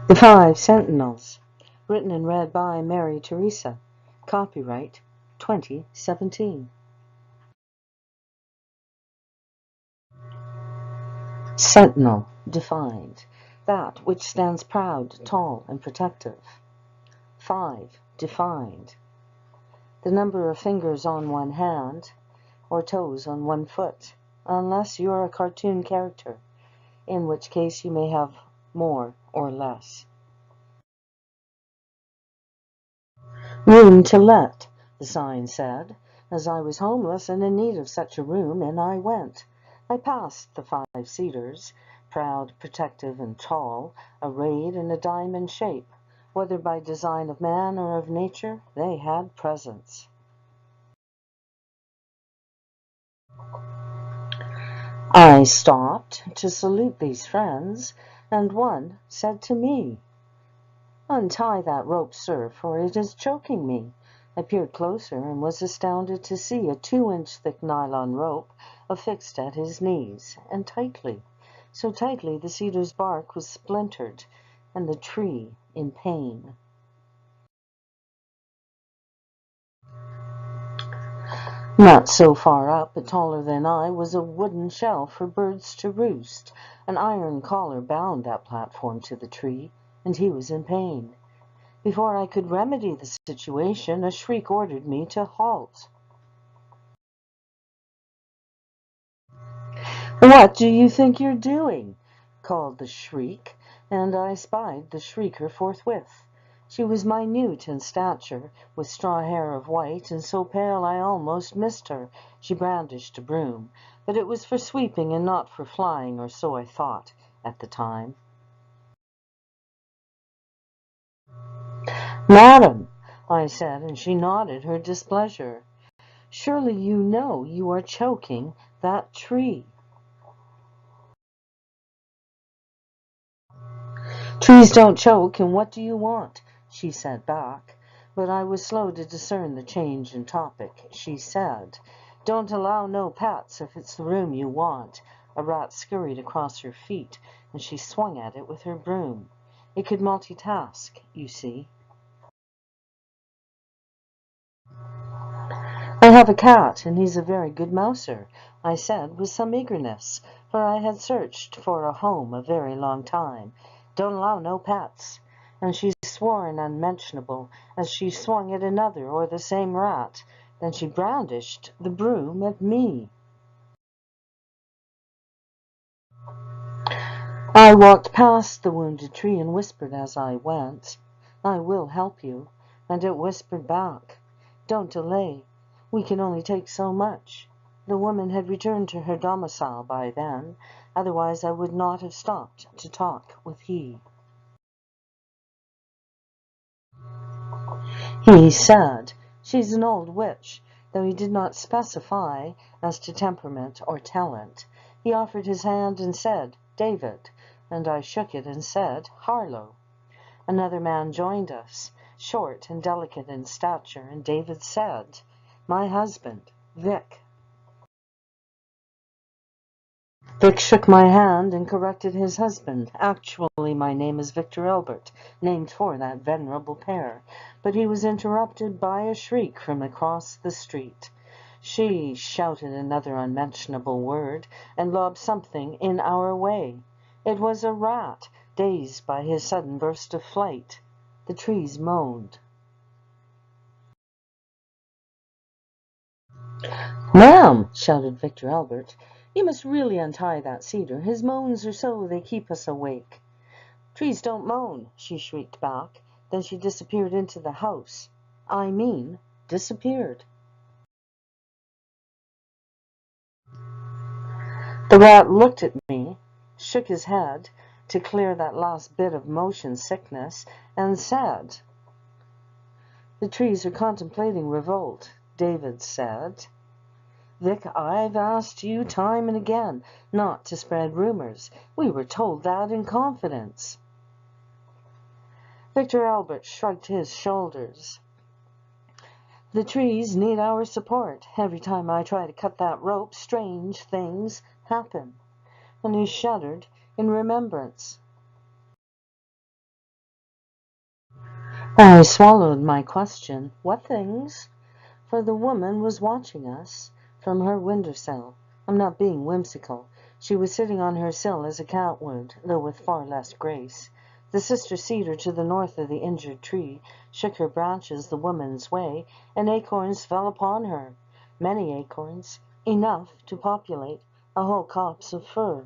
The Five Sentinels, written and read by Mary Teresa. Copyright 2017. Sentinel, defined, that which stands proud, tall, and protective. Five, defined, the number of fingers on one hand or toes on one foot, unless you are a cartoon character, in which case you may have more or less. Room to let, the sign said, as I was homeless and in need of such a room, and I went. I passed the 5 cedars, proud, protective, and tall, arrayed in a diamond shape. Whether by design of man or of nature, they had presence. I stopped to salute these friends, and one said to me, "Untie that rope, sir, for it is choking me." I peered closer and was astounded to see a 2-inch thick nylon rope affixed at his knees, and tightly, so tightly the cedar's bark was splintered, and the tree in pain. Not so far up, but taller than I, was a wooden shell for birds to roost. An iron collar bound that platform to the tree, and he was in pain. Before I could remedy the situation, a shriek ordered me to halt. "What do you think you're doing?" called the shriek, and I spied the shrieker forthwith. She was minute in stature, with straw hair of white, and so pale I almost missed her. She brandished a broom, but it was for sweeping and not for flying, or so I thought at the time. "Madam," I said, and she nodded her displeasure. "Surely you know you are choking that tree." "Trees don't choke, and what do you want?" she said back. But I was slow to discern the change in topic. She said, "Don't allow no pets if it's the room you want." A rat scurried across her feet, and she swung at it with her broom. It could multitask, you see. "I have a cat, and he's a very good mouser," I said with some eagerness, for I had searched for a home a very long time. "Don't allow no pets." And she swore an unmentionable as she swung at another or the same rat. Then she brandished the broom at me. I walked past the wounded tree and whispered as I went, "I will help you." And it whispered back, "Don't delay. We can only take so much." The woman had returned to her domicile by then, otherwise I would not have stopped to talk with he. He said, "She's an old witch," though he did not specify as to temperament or talent. He offered his hand and said, "David," and I shook it and said, "Harlow." Another man joined us, short and delicate in stature, and David said, "My husband, Vic." Vic shook my hand and corrected his husband. "Actually, my name is Victor Albert, named for that venerable pair." But he was interrupted by a shriek from across the street. She shouted another unmentionable word and lobbed something in our way. It was a rat, dazed by his sudden burst of flight. The trees moaned. "Ma'am," shouted Victor Albert, "you must really untie that cedar. His moans are so they keep us awake." "Trees don't moan," she shrieked back. Then she disappeared into the house. I mean, disappeared. The rat looked at me, shook his head to clear that last bit of motion sickness, and said, "The trees are contemplating revolt." David said, "Vic, I've asked you time and again not to spread rumors. We were told that in confidence." Victor Albert shrugged his shoulders. "The trees need our support. Every time I try to cut that rope, strange things happen." And he shuddered in remembrance. I swallowed my question. What things? For the woman was watching us from her windowsill. I'm not being whimsical. She was sitting on her sill as a cat would, though with far less grace. The sister cedar to the north of the injured tree shook her branches the woman's way, and acorns fell upon her. Many acorns, enough to populate a whole copse of fir.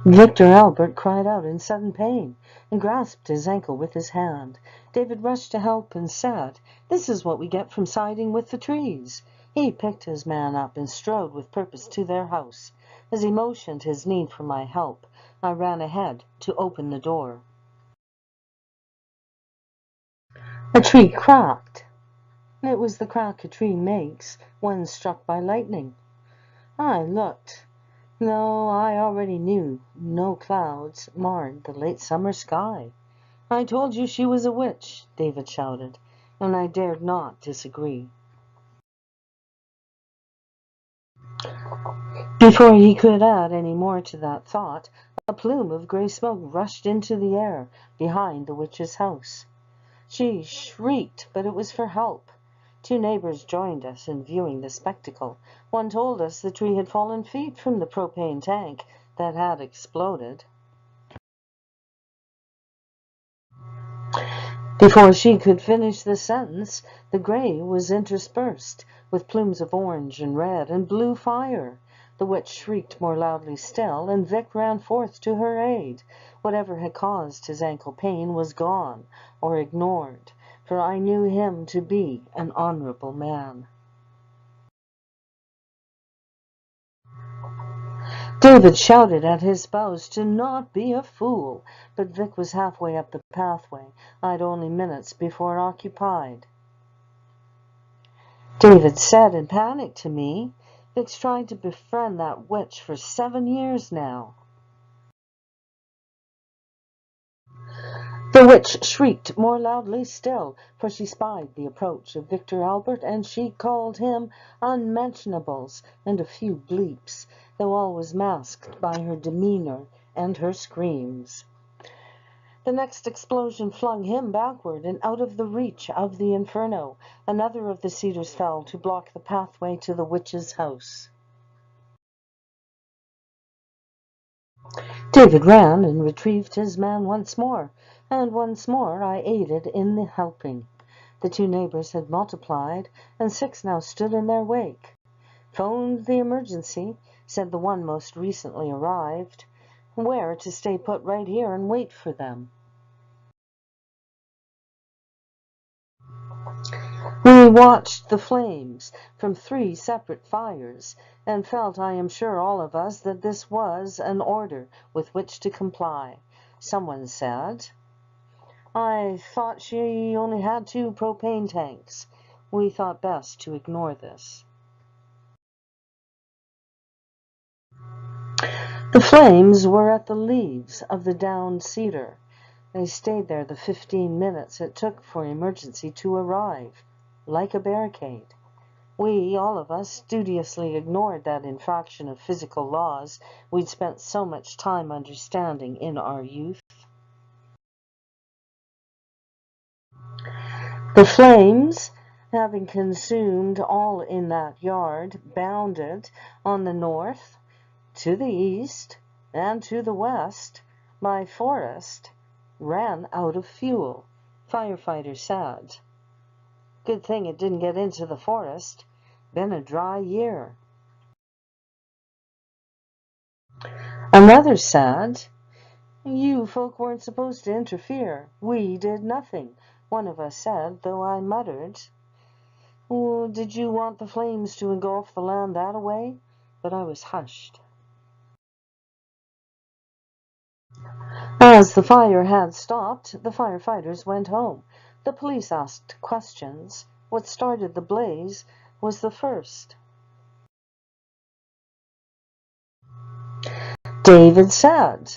Victor Albert cried out in sudden pain, and grasped his ankle with his hand. David rushed to help and said, "This is what we get from siding with the trees." He picked his man up and strode with purpose to their house. As he motioned his need for my help, I ran ahead to open the door. A tree cracked. It was the crack a tree makes when struck by lightning. I looked. No, I already knew no clouds marred the late summer sky. "I told you she was a witch," David shouted, and I dared not disagree. Before he could add any more to that thought, a plume of gray smoke rushed into the air behind the witch's house. She shrieked, but it was for help. Two neighbors joined us in viewing the spectacle. One told us the tree had fallen feet from the propane tank that had exploded. Before she could finish the sentence, the gray was interspersed with plumes of orange and red and blue fire. The witch shrieked more loudly still, and Vic ran forth to her aid. Whatever had caused his ankle pain was gone, or ignored, for I knew him to be an honorable man. David shouted at his spouse to not be a fool, but Vic was halfway up the pathway I'd only minutes before occupied. David said in panic to me, "Vic's tried to befriend that witch for 7 years now." The witch shrieked more loudly still, for she spied the approach of Victor Albert, and she called him unmentionables and a few bleeps, though all was masked by her demeanor and her screams. The next explosion flung him backward and out of the reach of the inferno. Another of the cedars fell to block the pathway to the witch's house. David ran and retrieved his man once more, and once more I aided in the helping. The two neighbors had multiplied, and 6 now stood in their wake. "Phoned the emergency," said the one most recently arrived. "Where to stay put right here and wait for them." We watched the flames from 3 separate fires, and felt, I am sure, all of us, that this was an order with which to comply. Someone said, "I thought she only had 2 propane tanks." We thought best to ignore this. The flames were at the leaves of the downed cedar. They stayed there the 15 minutes it took for emergency to arrive, like a barricade. We, all of us, studiously ignored that infraction of physical laws we'd spent so much time understanding in our youth. The flames, having consumed all in that yard, bounded on the north, to the east, and to the west, by forest, ran out of fuel. Firefighters said. Good thing it didn't get into the forest. Been a dry year. Another said, "You folk weren't supposed to interfere. We did nothing." One of us said, though I muttered, "Oh, did you want the flames to engulf the land that-a-way?" But I was hushed. As the fire had stopped, the firefighters went home. The police asked questions. What started the blaze was the first. David said,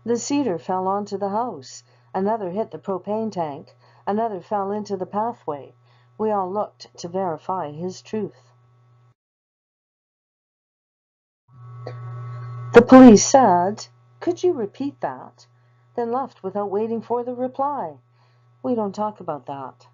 "The cedar fell onto the house. Another hit the propane tank. Another fell into the pathway." We all looked to verify his truth. The police said, Could you repeat that?" Then left without waiting for the reply. We don't talk about that.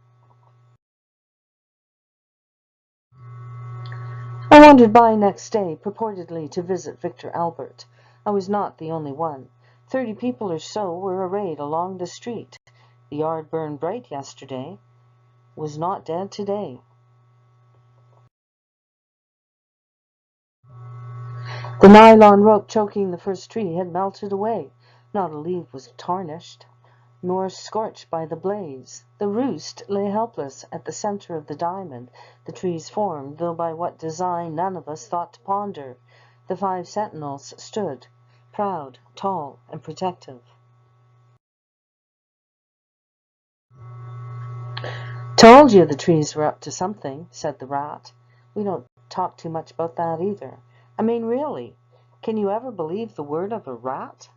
I wandered by next day, purportedly to visit Victor Albert. I was not the only one. 30 people or so were arrayed along the street. The yard burned bright yesterday, was not dead today. The nylon rope choking the first tree had melted away. Not a leaf was tarnished, nor scorched by the blaze. The roost lay helpless at the center of the diamond the trees formed, though by what design none of us thought to ponder. The 5 Sentinels stood, proud, tall, and protective. "Told you the trees were up to something," said the rat. "We don't talk too much about that either. I mean, really, can you ever believe the word of a rat?"